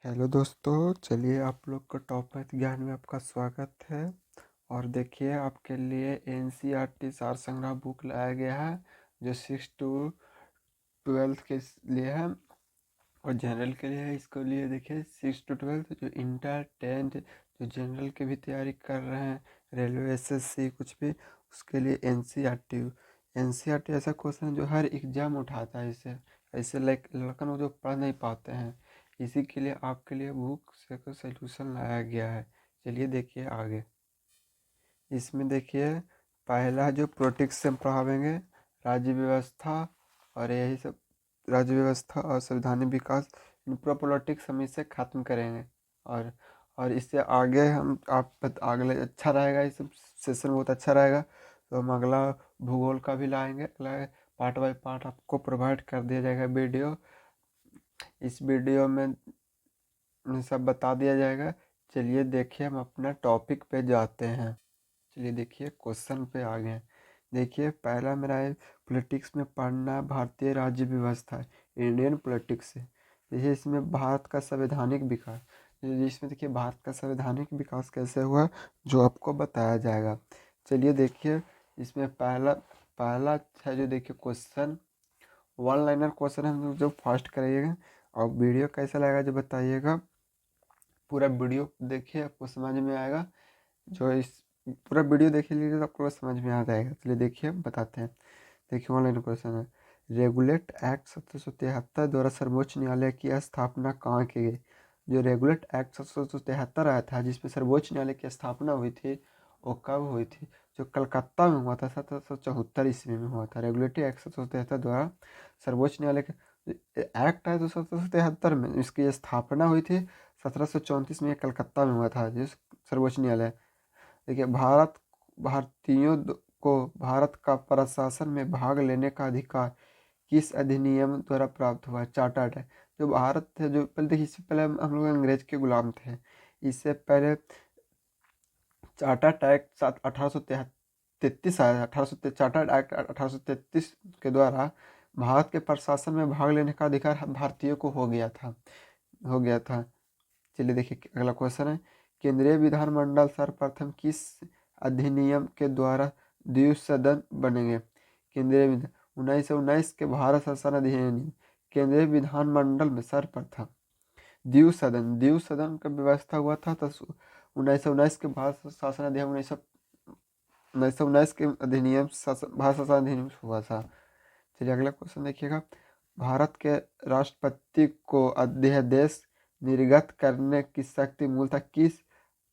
Hello दोस्तों, चलिए आप लोग को टॉप मैथ ज्ञान में आपका स्वागत है। और देखिए आपके लिए एनसीईआरटी सार संग्रह बुक लाया गया है जो 6 to 12 के लिए है और जनरल के लिए है। इसको लिए देखिए 6 to 12 जो इंटर 10th जो जनरल की भी तैयारी कर रहे हैं, रेलवे एसएससी कुछ भी, उसके लिए एनसीईआरटी ऐसा क्वेश्चन जो हर एग्जाम उठाता है। इसे ऐसे लड़कन जो पढ़ नहीं पाते हैं, इसी के लिए आपके लिए बुक से कुछ सोल्यूशन लाया गया है। चलिए देखिए आगे। इसमें देखिए पहला जो प्रोटिक्स से हम पढ़ावेंगे, राज्य व्यवस्था और यही सब, राज्य व्यवस्था और संवैधानिक विकास, इन पूरा पॉलिटिक्स हम इसे ख़त्म करेंगे। और इससे आगे हम अगले अच्छा रहेगा, इस सेशन बहुत अच्छा रहेगा। तो हम अगला भूगोल का भी लाएंगे, पार्ट बाय पार्ट आपको प्रोवाइड कर दिया जाएगा वीडियो। इस वीडियो में सब बता दिया जाएगा। चलिए देखिए हम अपना टॉपिक पे जाते हैं। चलिए देखिए क्वेश्चन पे आ गए। देखिए पहला मेरा है पॉलिटिक्स में पढ़ना भारतीय राज्य व्यवस्था, इंडियन पॉलिटिक्स से। देखिए इसमें भारत का संवैधानिक विकास, जिसमें देखिए भारत का संवैधानिक विकास कैसे हुआ जो आपको बताया जाएगा। चलिए देखिए इसमें पहला पहला है जो देखिए क्वेश्चन, वन लाइनर क्वेश्चन हम जो फर्स्ट करिएगा। और वीडियो कैसा लगेगा जो बताइएगा। पूरा वीडियो देखिए आपको समझ में आएगा। जो इस पूरा वीडियो देख लीजिए तो आपको समझ में आ जाएगा। चलिए देखिए बताते हैं। देखिए ऑनलाइन क्वेश्चन है, रेगुलेट एक्ट 1773 द्वारा सर्वोच्च न्यायालय की स्थापना कहाँ की गई। जो रेगुलेट एक्ट 1773 आया था जिसमें सर्वोच्च न्यायालय की स्थापना हुई थी, वो कब हुई थी? जो कलकत्ता में हुआ था 1774 ईस्वी में हुआ था। रेगुलेटरी एक्ट 1773 द्वारा सर्वोच्च न्यायालय के एक्ट है तो 1773 में इसकी स्थापना हुई थी। 1734 में कलकत्ता में हुआ था जिस सर्वोच्च न्यायालय। देखिए को भारत का प्रशासन में भाग लेने का अधिकार किस अधिनियम द्वारा प्राप्त हुआ? चार्टर्ड है। जो भारत थे, जो पहले देखिए इससे पहले हम लोग अंग्रेज के गुलाम थे। इससे पहले चार्टर्ड एक्ट 1833 आया। चार्टर्ड एक्ट 1833 के द्वारा भारत के प्रशासन में भाग लेने का अधिकार भारतीयों को हो गया था। चलिए देखिए अगला क्वेश्चन है, केंद्रीय विधानमंडल सर्वप्रथम किस अधिनियम के द्वारा द्विसदन बनेंगे? केंद्रीय विधान 1919 के भारत शासन अधिनियम। केंद्रीय विधानमंडल में सर्वप्रथम द्विसदन का व्यवस्था हुआ था। तो 1919 के भारत शासन अधिनियम 1919 के भारत शासन अधिनियम हुआ था। चलिए अगला क्वेश्चन देखिएगा, भारत के राष्ट्रपति को अध्यादेश निर्गत करने की शक्ति मूलतः किस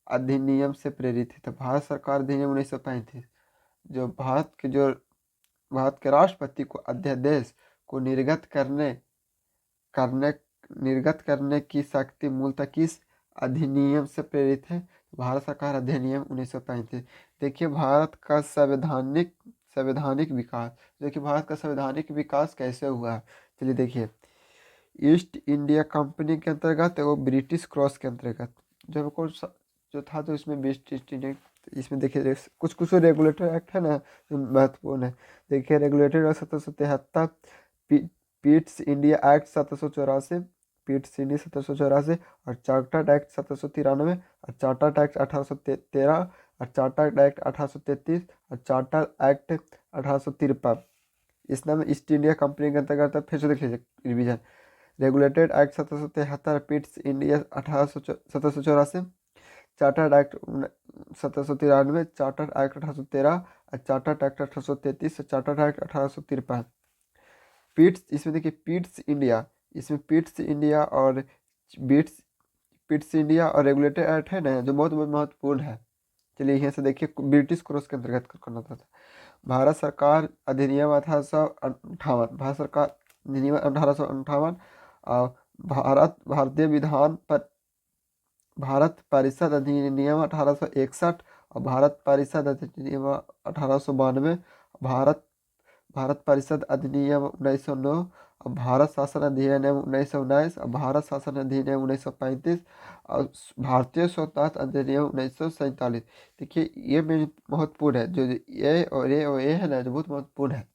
अधिनियम से प्रेरित थी? तो भारत सरकार अधिनियम 1935। जो भारत के राष्ट्रपति को अध्यादेश को करने निर्गत करने की शक्ति मूलतः किस अधिनियम से प्रेरित है? भारत सरकार अधिनियम 1935। देखिए भारत का संवैधानिक विकास, देखिए भारत का संवैधानिक विकास कैसे हुआ। चलिए देखिए, ईस्ट इंडिया कंपनी के अंतर्गत वो ब्रिटिश क्रॉस के अंतर्गत जब को जो था, तो इसमें वेस्ट ईस्ट इंडिया, इसमें देखिए कुछ कुछ रेगुलेटरी एक्ट है ना जो महत्वपूर्ण है। देखिए regulatory act 1773, Pitt's India act 1784, Pitt's India 1784, और चार्टर्ड एक्ट 1793, और चार्टर्ड एक्ट 1813, और चार्टर्ड एक्ट 1833, और चार्टर्ड एक्ट 1853। इस नाम ईस्ट इंडिया कंपनी के अंतर्गत फिर से देख लीजिए revision. Regulated act 1773, Pitt's India 1784, chartered act 1793, chartered act 1813, chartered act 1833, chartered act 1853। Pitt's, इसमें देखिए पीट्स इंडिया, इसमें पीट्स इंडिया और बीट्स पीट्स इंडिया और रेगुलेटेड एक्ट है ना जो बहुत बहुत महत्वपूर्ण है। चलिए यहाँ से देखिए ब्रिटिश क्रॉस के अंतर्गत करना था। भारत सरकार अधिनियम 1858, भारत सरकार अधिनियम 1858, और भारत परिषद अधिनियम 1861, और भारत परिषद अधिनियम 1892, भारत भारत परिषद अधिनियम 1909, और भारत शासन अधिनियम 1919, और भारत शासन अधिनियम 1935, और भारतीय स्वतंत्रता अधिनियम 1947। देखिए ये मेन महत्वपूर्ण है, जो ये है ना जो बहुत महत्वपूर्ण है।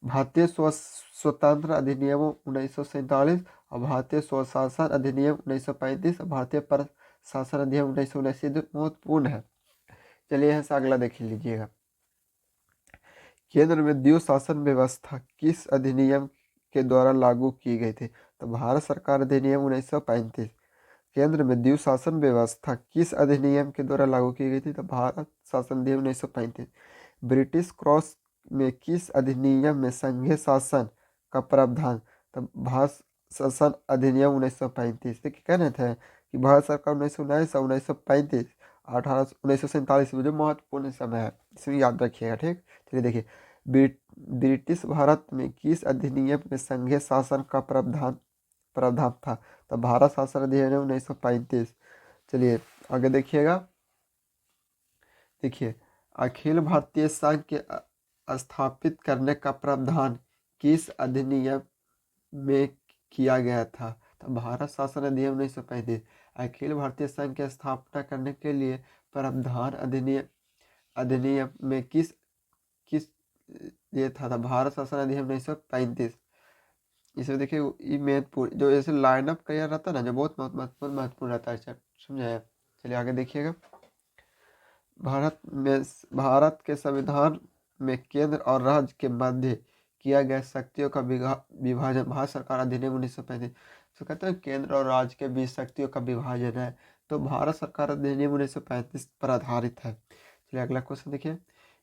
भारतीय स्वतंत्र अधिनियम 1947, और भारतीय स्वशासन अधिनियम 1935 और भारतीय प्रशासन अधिनियम 1979 महत्वपूर्ण है। चलिए यहाँ से अगला देख लीजिएगा। केंद्र में द्वि शासन व्यवस्था किस अधिनियम के द्वारा लागू की गई थी? तो भारत सरकार अधिनियम 1935। केंद्र में द्वि शासन व्यवस्था किस अधिनियम के द्वारा लागू की गई थी? तो भारत शासन अधिनियम 1935। ब्रिटिश क्रॉस में किस अधिनियम में संघीय शासन का प्रावधान? तो भारत शासन अधिनियम 1935। देखिए कह रहे थे कि भारत सरकार 1919 और 1935 1947 में जो महत्वपूर्ण समय है, इसमें याद रखिएगा। ठीक, चलिए देखिए, ब्रिटिश भारत में किस अधिनियम में संघीय शासन का प्रावधान था? तो भारत शासन अधिनियम 1935। चलिए आगे देखिएगा। देखिए, अखिल भारतीय संघ के स्थापित करने का प्रावधान किस अधिनियम में किया गया था? तो भारत शासन अधिनियम 1935। अखिल भारतीय संघ की स्थापना करने के लिए प्रावधान अधिनियम में किस किस ये था? भारत शासन अधिनियम 1935। इसमें देखिए ये महत्वपूर्ण जो ऐसे लाइन अप क्लियर रहता है ना, जो बहुत महत्वपूर्ण रहता है, समझे? चलिए आगे देखिएगा। भारत के संविधान में केंद्र और राज्य के मध्य किया गया शक्तियों का विभाजन भारत सरकार अधिनियम 1935। तो कहते हैं केंद्र और राज्य के बीच शक्तियों का विभाजन है, तो भारत सरकार अधिनियम 1935 पर आधारित है। चलिए अगला क्वेश्चन देखिए।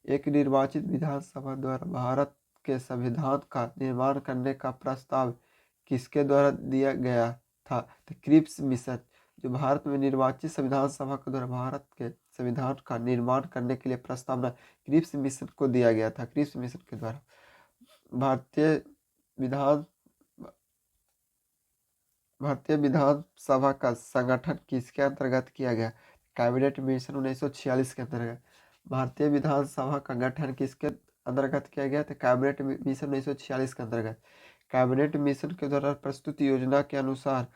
एक निर्वाचित विधानसभा द्वारा भारत के संविधान का निर्माण करने का प्रस्ताव किसके द्वारा दिया गया था? तो क्रिप्स मिशन। जो भारत में निर्वाचित संविधान सभा के द्वारा भारत के संविधान का निर्माण करने के लिए प्रस्तावना क्रिप्स मिशन को दिया गया था। क्रिप्स मिशन के द्वारा भारतीय विधानसभा का संगठन किसके अंतर्गत किया गया? कैबिनेट मिशन 1946 के अंतर्गत। भारतीय विधानसभा का गठन किसके अंतर्गत किया गया? तो कैबिनेट मिशन 1946 के अंतर्गत। कैबिनेट मिशन के द्वारा प्रस्तुत योजना के अनुसार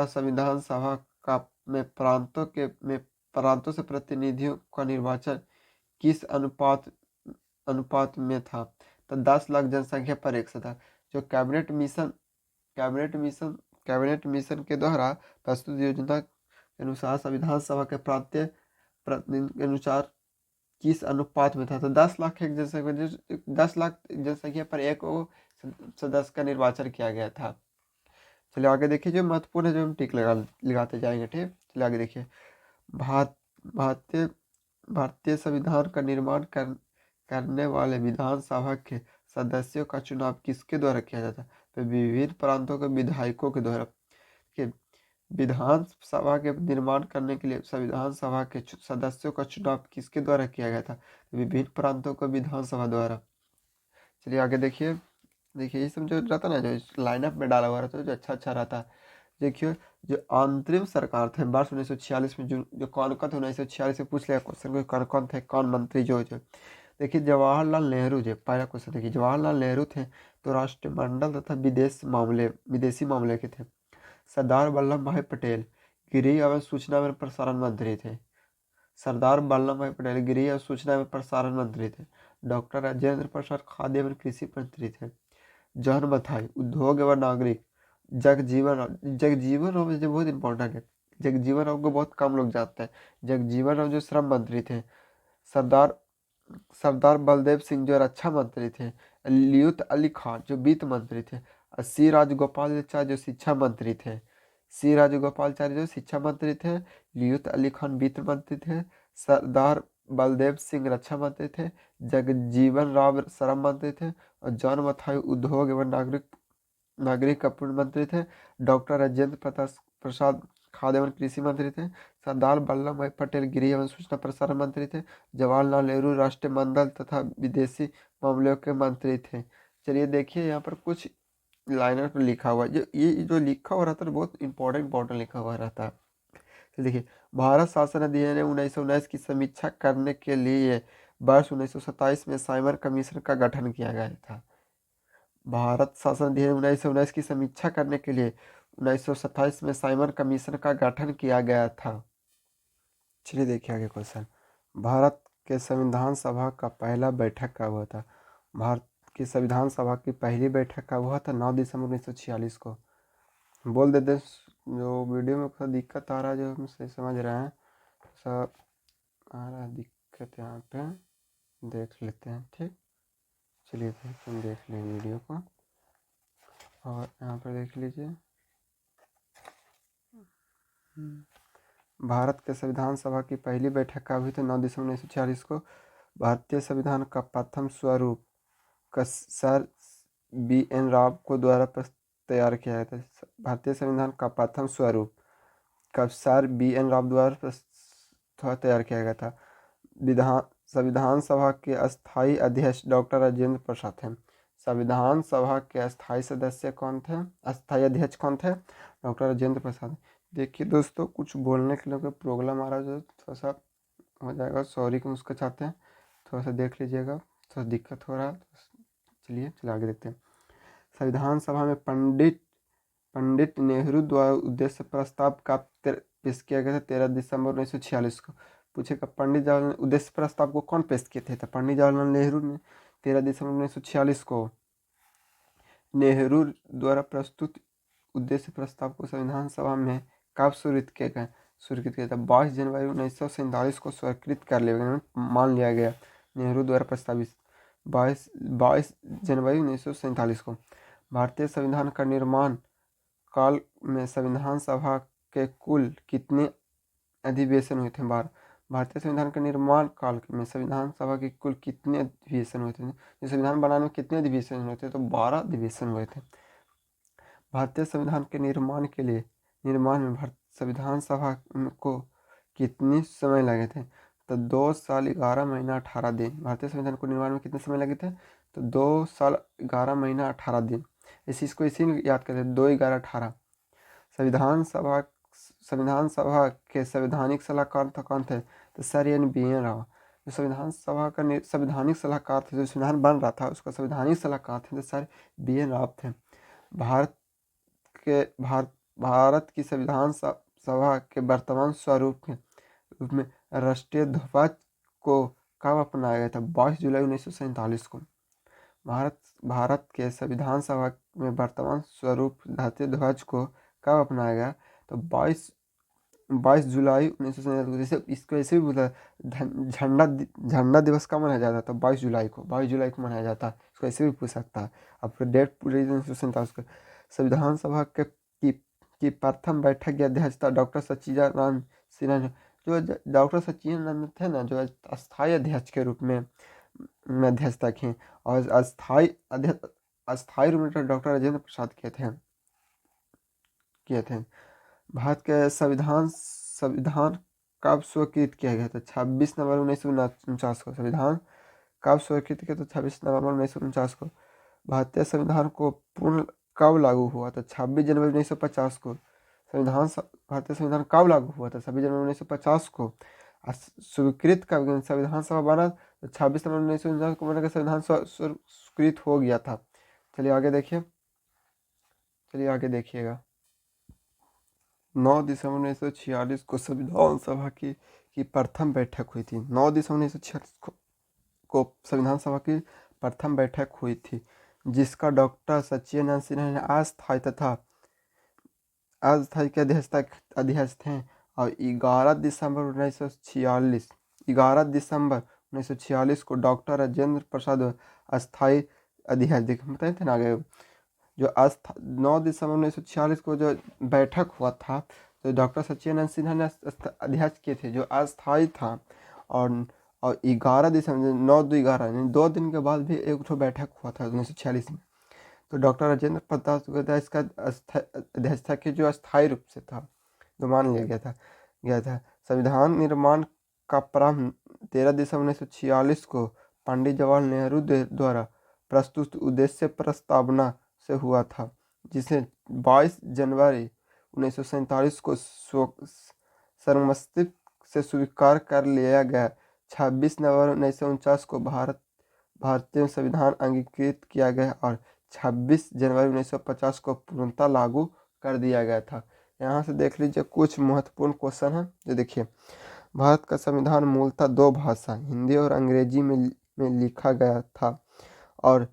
संविधान सभा का में प्रांतों से प्रतिनिधियों का निर्वाचन किस अनुपात में था? तो 10 लाख जनसंख्या पर 1 था। जो कैबिनेट मिशन के द्वारा प्रस्तुत योजना के अनुसार संविधान सभा के प्रांतीय प्रतिनिधि के अनुसार किस अनुपात में था? तो 10 लाख जनसंख्या पर 1 सदस्य का निर्वाचन किया गया था। चलिए आगे देखिए, जो महत्वपूर्ण है जो हम टिक लगाते जाएंगे। ठीक, चलिए आगे देखिए। भारतीय संविधान का निर्माण करने वाले विधानसभा के सदस्यों का चुनाव किसके द्वारा किया जाता है? तो विभिन्न प्रांतों के विधायकों के द्वारा। विधानसभा के निर्माण करने के लिए संविधान सभा के सदस्यों का चुनाव किसके द्वारा किया गया था? विभिन्न प्रांतों के विधानसभा द्वारा। चलिए आगे देखिए। ये सब जो रहता ना, जो लाइनअप में डाला हुआ रहता है, जो अच्छा रहता है। देखिए, जो अंतरिम सरकार थे वर्ष 1946 में, जो कौन कौन थे 1946 में पूछ लिया क्वेश्चन को, कौन कौन थे, कौन मंत्री जो देखिए, जवाहरलाल नेहरू जो पहला क्वेश्चन देखिए, जवाहरलाल नेहरू थे तो राष्ट्रमंडल तथा विदेशी मामले के थे। सरदार वल्लभ भाई पटेल गृह एवं सूचना एवं प्रसारण मंत्री थे। सरदार वल्लभ भाई पटेल गृह एवं सूचना एवं प्रसारण मंत्री थे। डॉक्टर राजेंद्र प्रसाद खाद्य एवं कृषि मंत्री थे। जॉन मथाई उद्योग एवं नागरिक। जगजीवन राम जो बहुत इंपॉर्टेंट है, जगजीवन राम को बहुत कम लोग जानते हैं। जगजीवन राम जो श्रम मंत्री थे। सरदार बलदेव सिंह जो रक्षा मंत्री थे। लियुत अली खान जो वित्त मंत्री थे। और सी राजगोपालाचार्य जो शिक्षा मंत्री थे। लियुत अली खान वित्त मंत्री थे। सरदार बलदेव सिंह रक्षा मंत्री थे। जगजीवन राम श्रम मंत्री थे। और जॉन मथाई उद्योग एवं नागरिक कपूर्ण मंत्री थे। डॉक्टर राजेंद्र प्रसाद खाद्य एवं कृषि मंत्री थे। सरदार वल्लभ भाई पटेल गृह एवं सूचना प्रसारण मंत्री थे। जवाहरलाल नेहरू राष्ट्रमंडल तथा विदेशी मामलों के मंत्री थे। चलिए देखिए, यहाँ पर कुछ लाइनर पर लिखा हुआ है, ये जो लिखा हुआ रहता है बहुत इंपॉर्टेंट लिखा हुआ रहता है। तो देखिए, भारत शासन अधिनियम 1919 की समीक्षा करने के लिए वर्ष 1927 में साइमन कमीशन का गठन किया गया था। भारत शासन अधिनियम 1919 की समीक्षा करने के लिए 1927 में साइमन कमीशन का गठन किया गया था। चलिए देखिए आगे क्वेश्चन। भारत के संविधान सभा का पहला बैठक कब हुआ था? भारत की संविधान सभा की पहली बैठक कब हुआ था? 9 दिसंबर 1946 को। बोल देते हैं, जो वीडियो में थोड़ा दिक्कत आ रहा है, जो हम सही समझ रहे हैं, सब आ रहा है दिक्कत यहाँ पे, देख लेते हैं। ठीक, चलिए फिर हम देख लें वीडियो को, और यहाँ पर देख लीजिए। भारत के संविधान सभा की पहली बैठक कब हुई थी? 9 दिसंबर 1946 को। भारतीय संविधान का प्रथम स्वरूप सर B.N. राव को द्वारा तैयार किया गया था। भारतीय संविधान का प्रथम स्वरूप कब सर B.N. राव द्वारा तैयार किया गया था। संविधान सभा के अस्थायी अध्यक्ष डॉक्टर राजेंद्र प्रसाद थे। संविधान सभा के अस्थायी सदस्य कौन थे? अस्थायी अध्यक्ष कौन थे? डॉक्टर राजेंद्र प्रसाद। देखिए दोस्तों, कुछ बोलने के लिए प्रॉब्लम आ रहा है, जो थोड़ा सा हो जाएगा, सॉरी कि उसका चाहते हैं, थोड़ा सा देख लीजिएगा, थोड़ा दिक्कत हो रहा है। चलिए आगे देखते हैं। संविधान सभा में पंडित नेहरू द्वारा उद्देश्य प्रस्ताव का पेश किया गया था 13 दिसंबर 1946 को। पूछेगा पंडित जवाहरलाल उद्देश्य प्रस्ताव को कौन पेश किए थे? तो पंडित जवाहरलाल नेहरू ने 13 दिसंबर 1946 को नेहरू द्वारा प्रस्तुत उद्देश्य प्रस्ताव को संविधान सभा में कब स्वीकृत किया था? 22 जनवरी 1947 को स्वीकृत कर लिया गया, मान लिया गया नेहरू द्वारा प्रस्तावित 22 जनवरी 1947 को। भारतीय संविधान का निर्माण काल में संविधान सभा के कुल कितने अधिवेशन हुए थे? भारतीय संविधान के निर्माण काल में संविधान सभा के कुल कितने अधिवेशन हुए थे? संविधान बनाने में कितने अधिवेशन हुए थे? तो 12 अधिवेशन हुए थे। भारतीय संविधान के निर्माण में संविधान सभा को कितने समय लगे थे? तो 2 साल 11 महीना 18 दिन। भारतीय संविधान को निर्माण में कितने समय लगे थे? तो 2 साल 11 महीना 18 दिन। इसको इसी याद करते हैं, 2 11 18। संविधान सभा के संवैधानिक सलाहकार कौन थे? तो सर B.N. राव। जो संविधान सभा का संवैधानिक सलाहकार थे, जो संविधान बन रहा था उसका संवैधानिक सलाहकार थे, तो सर B.N. राव थे। भारत की संविधान सभा के वर्तमान स्वरूप के रूप में राष्ट्रीय ध्वज को कब अपनाया गया था? 22 जुलाई 1947 को। भारत के संविधान सभा में वर्तमान स्वरूप राष्ट्रीय ध्वज को कब अपनाया गया? तो 22 जुलाई 1947 को। इसको ऐसे भी बोला झंडा दिवस कब मनाया जाता है? तो 22 जुलाई को मनाया जाता है। इसको ऐसे भी पूछ सकता है। आपको डेट पूरी 1947 को। संविधान सभा की प्रथम बैठक की अध्यक्षता डॉक्टर सच्चिदानंद सिन्हा ने, जो डॉक्टर सच्चिदानंद थे ना, जो अस्थायी अध्यक्ष के रूप में अध्यक्षता की, और अस्थायी रूप में डॉक्टर राजेंद्र प्रसाद किए थे। भारत के संविधान कब स्वीकृत किया गया था? 26 नवंबर 1949 को। संविधान कब स्वीकृत किया था? 26 नवंबर 1949 को। भारतीय संविधान को पूर्ण कब लागू हुआ था? 26 जनवरी 1950 को। भारतीय संविधान कब लागू हुआ था? 26 जनवरी 1950 को। स्वीकृत कब संविधान सभा बना? तो 26 नवंबर 1949 को बना, संविधान स्वीकृत हो गया था। चलिए आगे देखिएगा। 9 दिसंबर 1946 को संविधान सभा की प्रथम बैठक हुई थी। 9 दिसंबर 1946 को संविधान सभा की प्रथम बैठक हुई थी, जिसका डॉक्टर सच्चिदानंद सिन्हा ने अस्थायी के अध्यक्ष थे, और 11 दिसंबर 1946 को डॉक्टर राजेंद्र प्रसाद अस्थायी अध्यक्ष बताए थे ना आगे। जो 9 दिसंबर 1946 को जो बैठक हुआ था, तो डॉक्टर सच्चिदानंद सिन्हा ने अध्यक्ष किए थे, जो अस्थायी था। और 11 दिसंबर 9-11 2 दिन के बाद भी एक बैठक हुआ था 1946 में। तो डॉक्टर राजेंद्र प्रसाद इसका अध्यक्षता की, जो अस्थायी रूप से था, तो मान लिया गया था। संविधान निर्माण का प्रारंभ 13 दिसंबर 1946 को पंडित जवाहरलाल नेहरू द्वारा प्रस्तुत उद्देश्य प्रस्तावना से हुआ था, जिसे 22 जनवरी 1947 को सर्वसम्मति से स्वीकार कर लिया गया। 26 नवंबर 1949 को भारतीय संविधान अंगीकृत किया गया, और 26 जनवरी 1950 को पूर्णतः लागू कर दिया गया था। यहाँ से देख लीजिए कुछ महत्वपूर्ण क्वेश्चन है, जो देखिए। भारत का संविधान मूलतः 2 भाषा, हिंदी और अंग्रेजी में लिखा गया था, और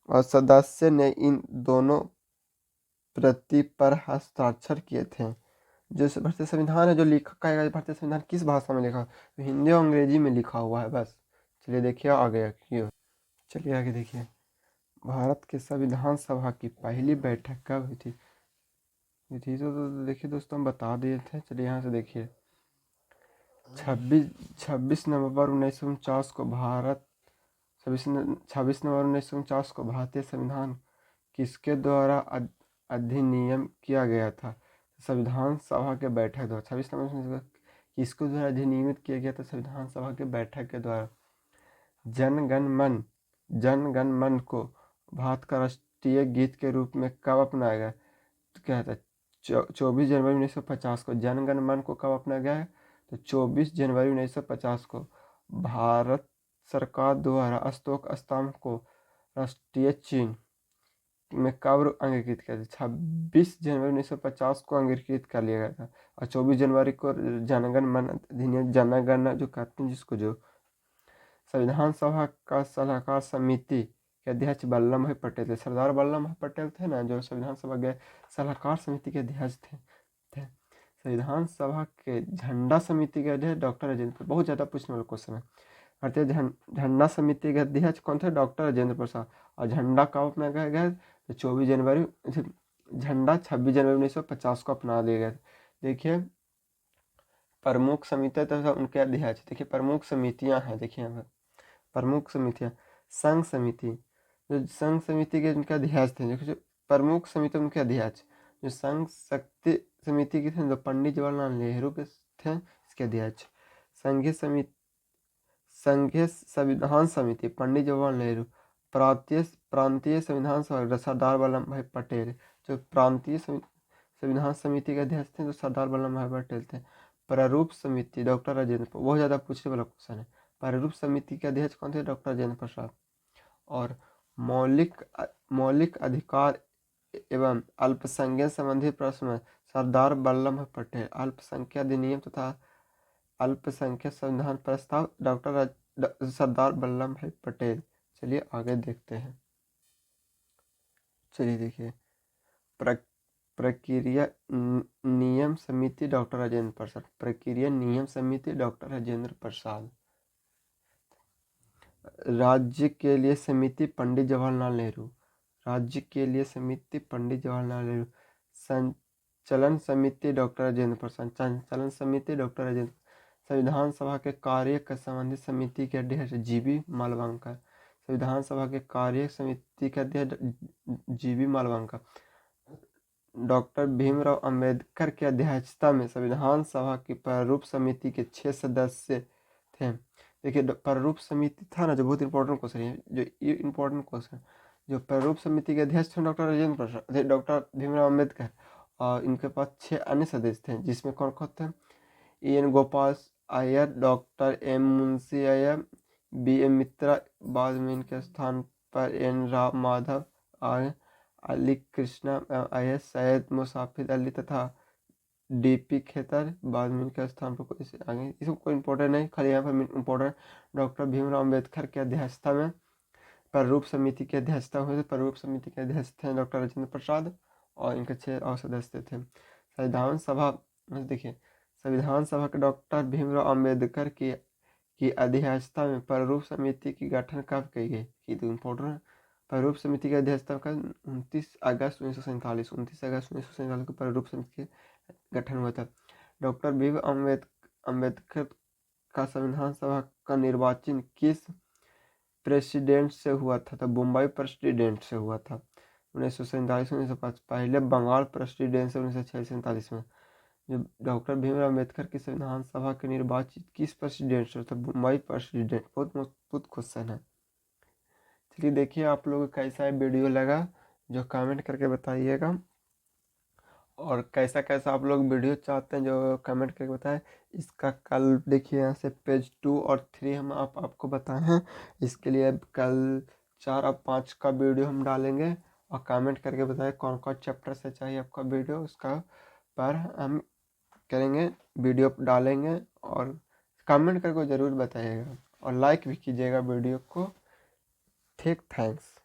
सदस्य ने इन दोनों प्रति पर हस्ताक्षर किए थे। जो भारतीय संविधान है, जो लेखक का भारतीय संविधान किस भाषा में लिखा, तो हिंदी और अंग्रेजी में लिखा हुआ है बस। चलिए देखिए आगे क्यों, चलिए आगे देखिए। भारत के संविधान सभा की पहली बैठक कब हुई थी? तो देखिए दोस्तों, हम बता दिए थे। चलिए यहाँ से देखिए, 26 नवंबर 1949 को भारत 26 नवंबर 1949 को भारतीय संविधान किसके द्वारा अधिनियम किया गया था? संविधान सभा के बैठक द्वारा। 26 नवंबर किसके द्वारा अधिनियमित किया गया था? संविधान सभा के बैठक के द्वारा। जन गण मन को भारत का राष्ट्रीय गीत के रूप में कब अपनाया गया? तो क्या था, 24 जनवरी 1950 को। जन गण मन को कब अपनाया गया है? तो 24 जनवरी 1950 को भारत सरकार द्वारा अशोक स्तंभ को राष्ट्रीय चिन्ह में कब अंगीकृत किया था? 26 जनवरी 1950 को अंगीकृत कर लिया गया था। और 24 जनवरी को जनगण मन अधिनियम, जनगणना जो कहते हैं जिसको, जो संविधान सभा का सलाहकार समिति के अध्यक्ष वल्लभ भाई पटेल थे। सरदार वल्लभ भाई पटेल थे ना, जो संविधान सभा के सलाहकार समिति के अध्यक्ष थे। संविधान सभा के झंडा समिति के अध्यक्ष डॉक्टर राजेंद्र, बहुत ज़्यादा पूछने वाला क्वेश्चन है। भारतीय झंडा समिति के अध्यक्ष कौन थे? डॉक्टर राजेंद्र प्रसाद। और झंडा कब अपनाया गया? तो 24 जनवरी, झंडा 26 जनवरी 1950 को अपना दिया गया। देखिए प्रमुख समितियां तथा उनके अध्यक्ष, देखिए प्रमुख समितियां हैं, देखिए यहाँ पर प्रमुख समितियां। संघ समिति, जो संघ समिति के उनके अध्यक्ष थे, जो प्रमुख समिति उनके अध्यक्ष, जो संघ शक्ति समिति के थे, जो पंडित जवाहरलाल नेहरू के थे, इसके अध्यक्ष। संघीय समिति, संघीय संविधान समिति पंडित जवाहरलाल नेहरू। प्रांतीय संविधान सभा सरदार वल्लभ भाई पटेल, जो प्रांतीय संविधान समिति के अध्यक्ष थे, जो सरदार वल्लभ भाई पटेल थे। प्रारूप समिति डॉक्टर राजेंद्र, बहुत ज़्यादा पूछने वाला क्वेश्चन है। प्रारूप समिति के अध्यक्ष कौन थे? डॉक्टर राजेंद्र प्रसाद। और मौलिक अधिकार एवं अल्पसंख्यक संबंधी प्रश्न में सरदार वल्लभ भाई पटेल। अल्पसंख्यक अधिनियम तथा अल्पसंख्यक संविधान प्रस्ताव डॉक्टर सरदार वल्लभ भाई पटेल। चलिए आगे देखते हैं। चलिए देखिए, प्रक्रिया नियम समिति डॉक्टर राजेंद्र प्रसाद। प्रक्रिया नियम समिति डॉक्टर राजेंद्र प्रसाद। राज्य के लिए समिति पंडित जवाहरलाल नेहरू। राज्य के लिए समिति पंडित जवाहरलाल नेहरू। संचालन समिति डॉक्टर राजेंद्र प्रसाद। संचालन समिति डॉक्टर राजेंद्र। संविधान सभा के कार्य का संबंधित समिति के अध्यक्ष जीबी मालवांकर। संविधान सभा के कार्य समिति के अध्यक्ष जीबी मालवांकर। डॉक्टर भीमराव अंबेडकर की अध्यक्षता में संविधान सभा की प्रारूप समिति के 6 सदस्य थे। देखिए प्रारूप समिति था ना, जो बहुत इंपॉर्टेंट क्वेश्चन है, जो ये इंपॉर्टेंट क्वेश्चन, जो प्रारूप समिति के अध्यक्ष थे डॉक्टर राजेंद्र प्रसाद, डॉक्टर भीमराव अंबेडकर, और इनके पास 6 अन्य सदस्य थे, जिसमें कौन कौन थे? EN Gopal Iyer, doctor M Munshi Iyer, BM मित्रा, बाद में इनके स्थान पर N राव माधव, अली कृष्णा IS, सैयद मुसाफिर अली तथा DP खेतर, बाद में इनके स्थान पर कोई आगे, इसमें कोई इंपॉर्टेंट नहीं, खाली यहाँ पर इंपॉर्टेंट डॉक्टर भीमराव अंबेडकर की अध्यक्षता में प्रारूप समिति की अध्यक्षता हुई थी। प्रारूप समिति के अध्यक्ष थे डॉक्टर राजेंद्र प्रसाद, और इनके 6 और सदस्य थे। संविधान सभा, देखिए संविधान सभा के डॉक्टर भीमराव अंबेडकर की अध्यक्षता में प्रारूप समिति की गठन कब की गई? ये तो इम्पोर्टेंट है। प्रारूप समिति की अध्यक्षता का 29 अगस्त 1947 को प्रारूप समिति का गठन हुआ था। डॉक्टर भीमराव अंबेडकर का संविधान सभा का निर्वाचन किस प्रेसिडेंट से हुआ था? तो बम्बई प्रेसिडेंट से हुआ था 1947-1905। पहले बंगाल प्रेसिडेंट से 1946-47 में। जो डॉक्टर भीमराव अंबेडकर की संविधान सभा के निर्वाचित किस प्रेसिडेंट से? तो मुंबई प्रेसिडेंट। बहुत मजबूत क्वेश्चन है। चलिए देखिए आप लोगों को कैसा है वीडियो लगा, जो कमेंट करके बताइएगा, और कैसा कैसा आप लोग वीडियो चाहते हैं जो कमेंट करके बताएं। इसका कल देखिए यहाँ से पेज 2 और 3 हम आपको बताए हैं। इसके लिए कल 4 और 5 का वीडियो हम डालेंगे, और कमेंट करके बताएं कौन कौन चैप्टर से चाहिए आपका वीडियो, उसका पर हम करेंगे, वीडियो डालेंगे, और कमेंट करके ज़रूर बताइएगा, और लाइक भी कीजिएगा वीडियो को। ठीक, थैंक्स।